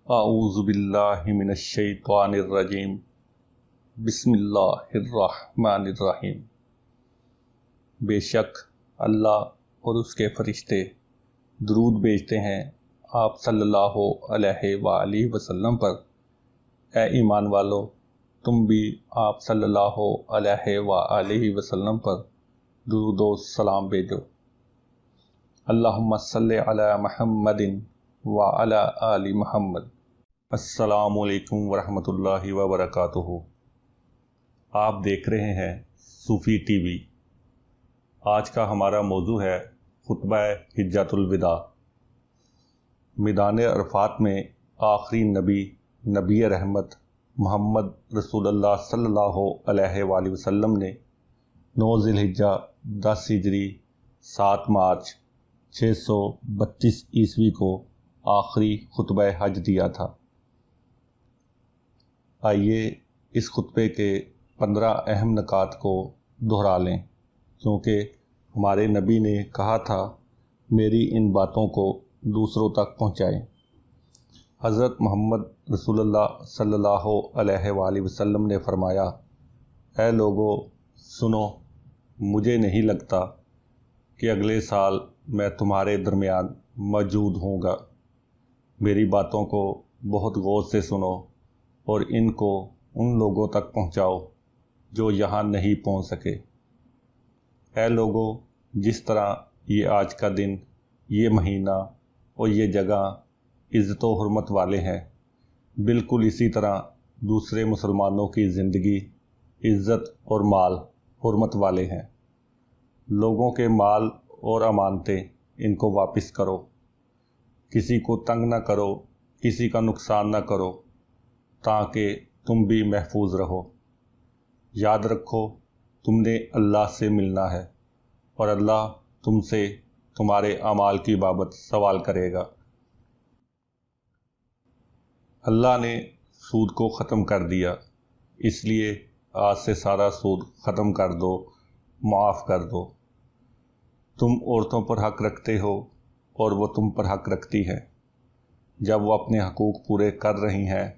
اعوذ باللہ من الشیطان الرجیم بسم اللہ الرحمن الرحیم۔ بے شک اللہ اور اس کے فرشتے درود بھیجتے ہیں آپ صلی اللہ علیہ وآلہ وسلم پر۔ اے ایمان والو، تم بھی آپ صلی اللہ علیہ وآلہ وسلم پر درود و سلام بھیجو۔ اللہم صلی علی محمد وعلی آل محمد۔ السلام علیکم ورحمۃ اللہ وبرکاتہ۔ آپ دیکھ رہے ہیں صوفی ٹی وی۔ آج کا ہمارا موضوع ہے خطبہ حجت الوداع۔ میدان عرفات میں آخری نبی رحمت محمد رسول اللہ صلی اللہ علیہ وآلہ وسلم نے 9 ذی الحجہ 10 ہجری 7 مارچ 632 عیسوی کو آخری خطبہ حج دیا تھا۔ آئیے اس خطبے کے 15 اہم نکات کو دہرا لیں، کیونکہ ہمارے نبی نے کہا تھا میری ان باتوں کو دوسروں تک پہنچائیں۔ حضرت محمد رسول اللہ صلی اللہ علیہ وآلہ وسلم نے فرمایا، اے لوگو سنو، مجھے نہیں لگتا کہ اگلے سال میں تمہارے درمیان موجود ہوں گا۔ میری باتوں کو بہت غور سے سنو اور ان کو ان لوگوں تک پہنچاؤ جو یہاں نہیں پہنچ سکے۔ اے لوگو، جس طرح یہ آج کا دن، یہ مہینہ اور یہ جگہ عزت و حرمت والے ہیں، بالکل اسی طرح دوسرے مسلمانوں کی زندگی عزت اور مال حرمت والے ہیں۔ لوگوں کے مال اور امانتیں ان کو واپس کرو، کسی کو تنگ نہ کرو، کسی کا نقصان نہ کرو، تاکہ تم بھی محفوظ رہو۔ یاد رکھو تم نے اللہ سے ملنا ہے اور اللہ تم سے تمہارے اعمال کی بابت سوال کرے گا۔ اللہ نے سود کو ختم کر دیا، اس لیے آج سے سارا سود ختم کر دو، معاف کر دو۔ تم عورتوں پر حق رکھتے ہو اور وہ تم پر حق رکھتی ہے۔ جب وہ اپنے حقوق پورے کر رہی ہیں،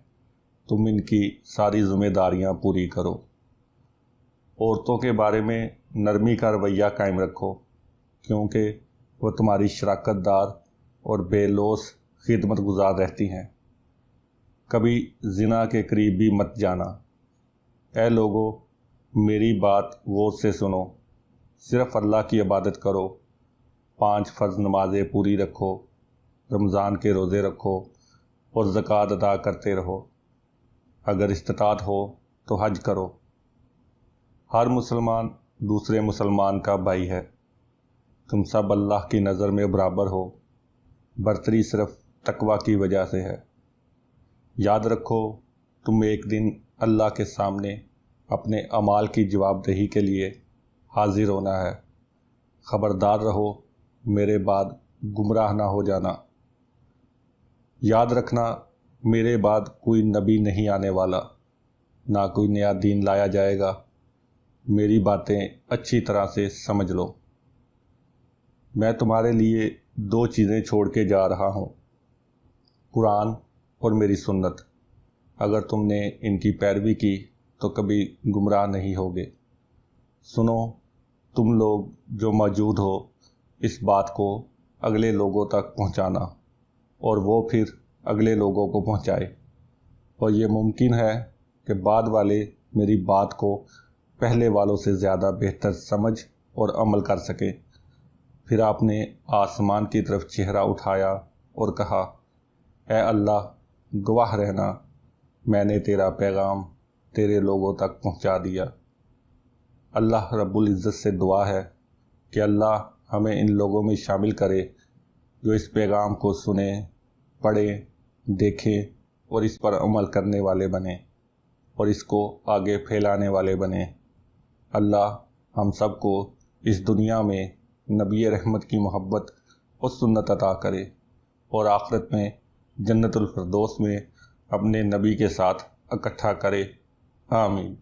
تم ان کی ساری ذمہ داریاں پوری کرو۔ عورتوں کے بارے میں نرمی کا رویہ قائم رکھو، کیونکہ وہ تمہاری شراکت دار اور بے لوث خدمت گزار رہتی ہیں۔ کبھی زنا کے قریب بھی مت جانا۔ اے لوگو، میری بات غور سے سنو، صرف اللہ کی عبادت کرو، 5 فرض نمازیں پوری رکھو، رمضان کے روزے رکھو اور زکوٰۃ ادا کرتے رہو۔ اگر استطاعت ہو تو حج کرو۔ ہر مسلمان دوسرے مسلمان کا بھائی ہے۔ تم سب اللہ کی نظر میں برابر ہو، برتری صرف تقوی کی وجہ سے ہے۔ یاد رکھو تم ایک دن اللہ کے سامنے اپنے اعمال کی جواب دہی کے لیے حاضر ہونا ہے۔ خبردار رہو میرے بعد گمراہ نہ ہو جانا۔ یاد رکھنا میرے بعد کوئی نبی نہیں آنے والا، نہ کوئی نیا دین لایا جائے گا۔ میری باتیں اچھی طرح سے سمجھ لو۔ میں تمہارے لیے 2 چیزیں چھوڑ کے جا رہا ہوں، قرآن اور میری سنت۔ اگر تم نے ان کی پیروی کی تو کبھی گمراہ نہیں ہوگے۔ سنو تم لوگ جو موجود ہو، اس بات کو اگلے لوگوں تک پہنچانا اور وہ پھر اگلے لوگوں کو پہنچائے، اور یہ ممکن ہے کہ بعد والے میری بات کو پہلے والوں سے زیادہ بہتر سمجھ اور عمل کر سکیں۔ پھر آپ نے آسمان کی طرف چہرہ اٹھایا اور کہا، اے اللہ، گواہ رہنا میں نے تیرا پیغام تیرے لوگوں تک پہنچا دیا۔ اللہ رب العزت سے دعا ہے کہ اللہ ہمیں ان لوگوں میں شامل کرے جو اس پیغام کو سنیں، پڑھیں، دیکھیں اور اس پر عمل کرنے والے بنیں اور اس کو آگے پھیلانے والے بنیں۔ اللہ ہم سب کو اس دنیا میں نبی رحمت کی محبت اور سنت عطا کرے اور آخرت میں جنت الفردوس میں اپنے نبی کے ساتھ اکٹھا کرے۔ آمین۔